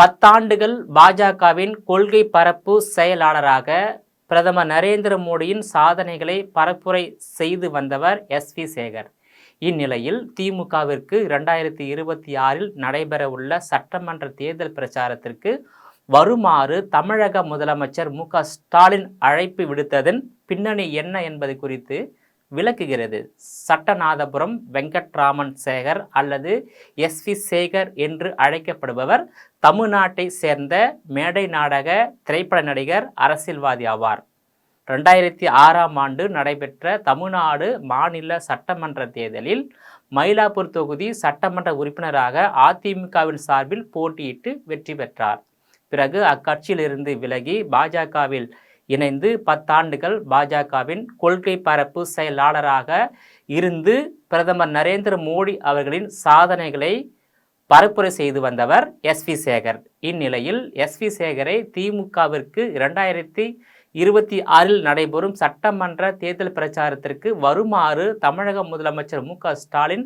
10 ஆண்டுகள் பாஜகவின் கொள்கை பரப்பு செயலாளராக பிரதமர் நரேந்திர மோடியின் சாதனைகளை பரப்புரை செய்து வந்தவர் எஸ்.வி. சேகர். இந்நிலையில் திமுகவிற்கு 2026இல் நடைபெறவுள்ள சட்டமன்ற தேர்தல் பிரச்சாரத்திற்கு வருமாறு தமிழக முதலமைச்சர் மு.க.ஸ்டாலின் அழைப்பு விடுத்ததன் பின்னணி என்ன என்பது குறித்து விளக்குகிறது. சட்டநாதபுரம் வெங்கட்ராமன் சேகர் அல்லது எஸ்.வி. சேகர் என்று அழைக்கப்படுபவர் தமிழ்நாட்டை சேர்ந்த மேடை நாடக திரைப்பட நடிகர், அரசியல்வாதி ஆவார். 2006ஆம் ஆண்டு நடைபெற்ற தமிழ்நாடு மாநில சட்டமன்ற தேர்தலில் மயிலாப்பூர் தொகுதி சட்டமன்ற உறுப்பினராக அதிமுகவின் சார்பில் போட்டியிட்டு வெற்றி பெற்றார். பிறகு அக்கட்சியிலிருந்து விலகி பாஜகவில் இணைந்து 10 ஆண்டுகள் பாஜகவின் கொள்கை பரப்பு செயலாளராக இருந்து பிரதமர் நரேந்திர மோடி அவர்களின் சாதனைகளை பரப்புரை செய்து வந்தவர் எஸ்.வி. சேகர். இந்நிலையில் எஸ்.வி. சேகரை திமுகவிற்கு 2026இல் நடைபெறும் சட்டமன்ற தேர்தல் பிரச்சாரத்திற்கு வருமாறு தமிழக முதலமைச்சர் மு.க.ஸ்டாலின்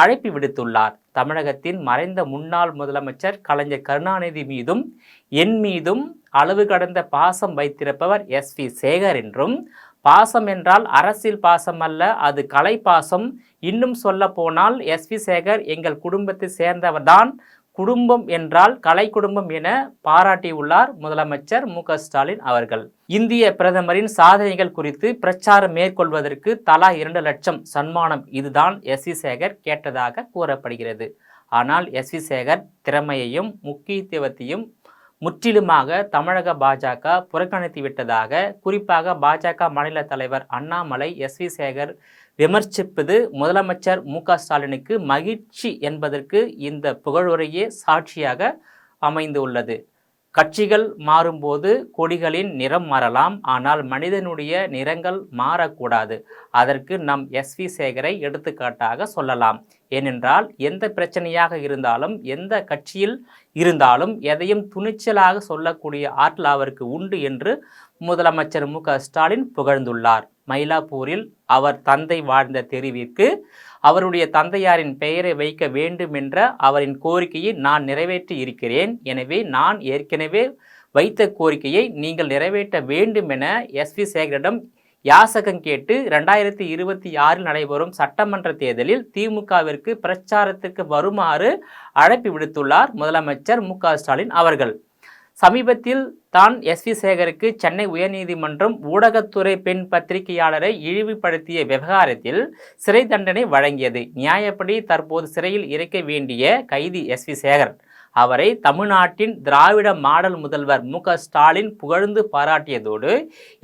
அழைப்பு விடுத்துள்ளார். தமிழகத்தின் மறைந்த முன்னாள் முதலமைச்சர் கலைஞர் கருணாநிதி மீதும் என் மீதும் அளவு கடந்த பாசம் வைத்திருப்பவர் எஸ்.வி. சேகர் என்றும், பாசம் என்றால் அரசியல் பாசம் அல்ல, அது கலை பாசம். இன்னும் சொல்ல போனால் எஸ்.வி. சேகர் எங்கள் குடும்பத்தை சேர்ந்தவர்தான், குடும்பம் என்றால் கலை குடும்பம் என பாராட்டியுள்ளார் முதலமைச்சர் மு.க.ஸ்டாலின் அவர்கள். இந்திய பிரதமரின் சாதனைகள் குறித்து பிரச்சாரம் மேற்கொள்வதற்கு தலா 2 லட்சம் சன்மானம், இதுதான் எஸ்.வி. சேகர் கேட்டதாக கூறப்படுகிறது. ஆனால் எஸ்.வி. சேகர் திறமையையும் முக்கியத்துவத்தையும் முற்றிலுமாக தமிழக பாஜக புறக்கணித்து விட்டதாக, குறிப்பாக பாஜக மாநில தலைவர் அண்ணாமலை எஸ்.வி. சேகர் விமர்சிப்பது முதலமைச்சர் மு.க.ஸ்டாலினுக்கு மகிழ்ச்சி என்பதற்கு இந்த புகழுரையே சாட்சியாக அமைந்துள்ளது. கட்சிகள் மாறும்போது கொடிகளின் நிறம் மாறலாம், ஆனால் மனிதனுடைய நிறங்கள் மாறக்கூடாது. அதற்கு நம் எஸ்.வி. சேகரை எடுத்துக்காட்டாக சொல்லலாம். ஏனென்றால் எந்த பிரச்சனையாக இருந்தாலும், எந்த கட்சியில் இருந்தாலும் எதையும் துணிச்சலாக சொல்லக்கூடிய ஆற்றல் அவருக்கு உண்டு என்று முதலமைச்சர் மு.க.ஸ்டாலின் புகழ்ந்துள்ளார். மயிலாப்பூரில் அவர் தந்தை வாழ்ந்த தெருவிற்கு அவருடைய தந்தையாரின் பெயரை வைக்க வேண்டும் என்ற அவரின் கோரிக்கையை நான் நிறைவேற்றி இருக்கிறேன். எனவே நான் ஏற்கனவே வைத்த கோரிக்கையை நீங்கள் நிறைவேற்ற வேண்டும் என எஸ்.வி. சேகரிடம் யாசகம் கேட்டு 2026இல் நடைபெறும் சட்டமன்ற தேர்தலில் திமுகவிற்கு பிரச்சாரத்திற்கு வருமாறு அழைப்பு விடுத்துள்ளார் முதலமைச்சர் மு.க.ஸ்டாலின் அவர்கள். சமீபத்தில் தான் எஸ்.வி. சேகருக்கு சென்னை உயர்நீதிமன்றம் ஊடகத்துறை பெண் பத்திரிகையாளரை இழிவுபடுத்திய விவகாரத்தில் சிறை தண்டனை வழங்கியது. நியாயப்படி தற்போது சிறையில் இருக்க வேண்டிய கைதி எஸ்.வி. சேகர். அவரை தமிழ்நாட்டின் திராவிட மாடல் முதல்வர் மு.க.ஸ்டாலின் புகழ்ந்து பாராட்டியதோடு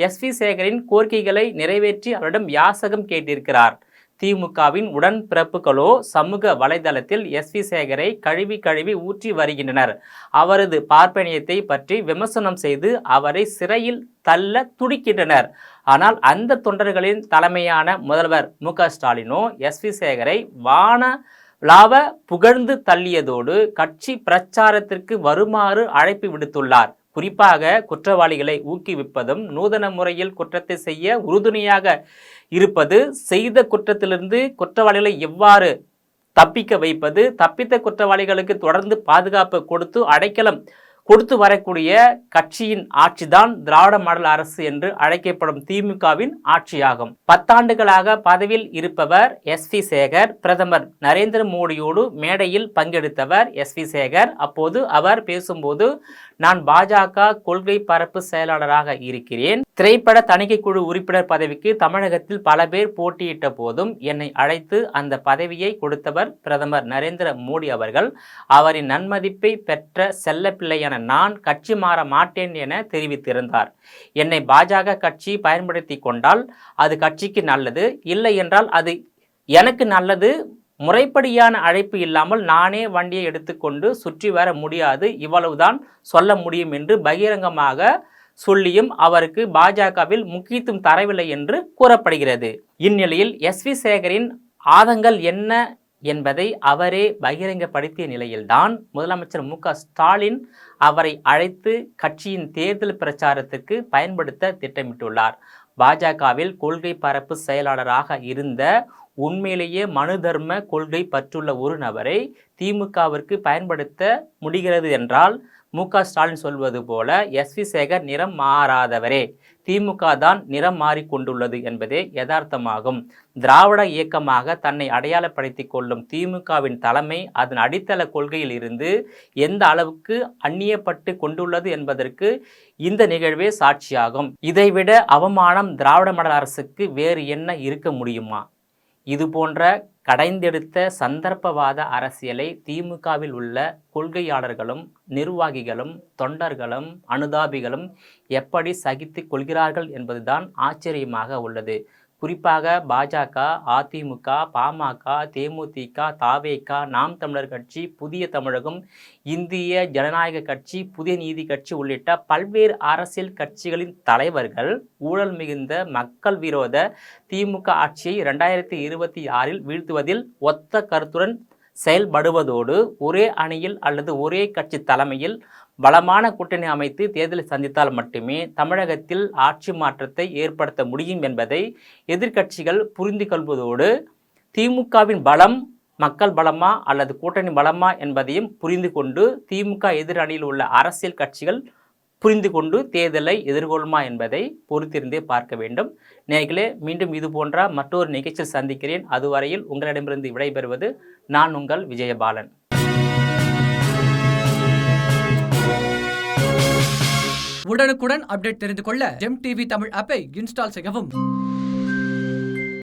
எஸ்.வி. சேகரின் கோரிக்கைகளை நிறைவேற்றி அவரிடம் யாசகம் கேட்டிருக்கிறார். திமுகவின் உடன்பிறப்புகளோ சமூக வலைதளத்தில் எஸ்.வி. சேகரை கழுவி ஊற்றி வருகின்றனர். அவரது பார்ப்பனியத்தை பற்றி விமர்சனம் செய்து அவரை சிறையில் தள்ள துடிக்கின்றனர். ஆனால் அந்த தொண்டர்களின் தலைமையான முதல்வர் மு.க.ஸ்டாலினோ எஸ்.வி. சேகரை வானளாவ புகழ்ந்து தள்ளியதோடு கட்சி பிரச்சாரத்திற்கு வருமாறு அழைப்பு விடுத்துள்ளார். குறிப்பாக குற்றவாளிகளை ஊக்குவிப்பதும், நூதன முறையில் குற்றத்தை செய்ய உறுதுணையாக இருப்பது, செய்த குற்றத்திலிருந்து குற்றவாளிகளை எவ்வாறு தப்பிக்க வைப்பது, தப்பித்த குற்றவாளிகளுக்கு தொடர்ந்து பாதுகாப்பு கொடுத்து அடைக்கலம் கொடுத்து வரக்கூடிய கட்சியின் ஆட்சிதான் திராவிட மாடல் அரசு என்று அழைக்கப்படும் திமுகவின் ஆட்சியாகும். 10 ஆண்டுகளாக பதவியில் இருப்பவர் எஸ்.வி. சேகர். பிரதமர் நரேந்திர மோடியோடு மேடையில் பங்கெடுத்தவர் எஸ்.வி. சேகர். அப்போது அவர் பேசும்போது, நான் பாஜக கொள்கை பரப்பு செயலாளராக இருக்கிறேன். திரைப்பட தணிக்கை குழு உறுப்பினர் பதவிக்கு தமிழகத்தில் பல பேர் போட்டியிட்ட போதும் என்னை அழைத்து அந்த பதவியை கொடுத்தவர் பிரதமர் நரேந்திர மோடி அவர்கள். அவரின் நன்மதிப்பை பெற்ற செல்ல பிள்ளையான நான் கட்சி மாற மாட்டேன் என தெரிவித்திருந்தார். என்னை பாஜக கட்சி பயன்படுத்தி கொண்டால் அது கட்சிக்கு நல்லது, இல்லை என்றால் அது எனக்கு நல்லது. முறைப்படியான அழைப்பு இல்லாமல் நானே வண்டியை எடுத்துக்கொண்டு சுற்றி வர முடியாது, இவ்வளவுதான் சொல்ல முடியும் என்று பகிரங்கமாக சொல்லியும் அவருக்கு பாஜகவில் முக்கியத்துவம் தரவில்லை என்று கூறப்படுகிறது. இந்நிலையில் எஸ்.வி. சேகரின் ஆதங்கள் என்ன என்பதை அவரே பகிரங்கப்படுத்திய நிலையில்தான் முதலமைச்சர் மு.க.ஸ்டாலின் அவரை அழைத்து கட்சியின் தேர்தல் பிரச்சாரத்திற்கு பயன்படுத்த திட்டமிட்டுள்ளார். பாஜகவில் கொள்கை பரப்பு செயலாளராக இருந்த உண்மையிலேயே மனு தர்ம கொள்கை பற்றுள்ள ஒரு நபரை திமுகவிற்கு பயன்படுத்த முடிகிறது என்றால் ஸ்டாலின் சொல்வது போல எஸ்வி சேகர் நிறம் மாறாதவரே, திமுக தான் நிறம் மாறிக்கொண்டுள்ளது என்பதே யதார்த்தமாகும். திராவிட இயக்கமாக தன்னை அடையாளப்படுத்திக் கொள்ளும் திமுகவின் தலைமை அதன் அடித்தள கொள்கையில் இருந்து எந்த அளவுக்கு அந்நியப்பட்டு கொண்டுள்ளது என்பதற்கு இந்த நிகழ்வே சாட்சியாகும். இதைவிட அவமானம் திராவிட மாடல் அரசுக்கு வேறு என்ன இருக்க முடியுமா? இது போன்ற கடைந்தெடுத்த சந்தர்ப்பவாத அரசியலை திமுகவில் உள்ள கொள்கையாளர்களும் நிர்வாகிகளும் தொண்டர்களும் அனுதாபிகளும் எப்படி சகித்து கொள்கிறார்கள் என்பதுதான் ஆச்சரியமாக உள்ளது. குறிப்பாக பாஜக, அதிமுக, பாமக, தேமுதிக, தாவேக, நாம் தமிழர் கட்சி, புதிய தமிழகம், இந்திய ஜனநாயக கட்சி, புதிய நீதி கட்சி உள்ளிட்ட பல்வேறு அரசியல் கட்சிகளின் தலைவர்கள் ஊழல் மிகுந்த மக்கள் விரோத திமுக ஆட்சியை 2026 வீழ்த்துவதில் ஒத்த கருத்துடன் செயல்படுவதோடு ஒரே அணியில் அல்லது ஒரே கட்சி தலைமையில் பலமான கூட்டணி அமைத்து தேர்தலை சந்தித்தால் மட்டுமே தமிழகத்தில் ஆட்சி மாற்றத்தை ஏற்படுத்த முடியும் என்பதை எதிர்க்கட்சிகள் புரிந்து கொள்வதோடு திமுகவின் பலம் மக்கள் பலமா அல்லது கூட்டணி பலமா என்பதையும் புரிந்து கொண்டு திமுக எதிர் அணியில் உள்ள அரசியல் கட்சிகள் புரிந்து கொண்டு தேர்தலை எதிர்கொள்ளுமா என்பதை பொறுத்திருந்தே பார்க்க வேண்டும். நேயர்களே, மீண்டும் இது போன்ற மற்றொரு நிகழ்ச்சியில் சந்திக்கிறேன். அதுவரையில் உங்களிடமிருந்து விடைபெறுவது நான் உங்கள் விஜயபாலன். உடனுக்குடன் அப்டேட் தெரிந்து கொள்ள ஜெம் டிவி தமிழ் ஆப்பை இன்ஸ்டால் செய்யவும்.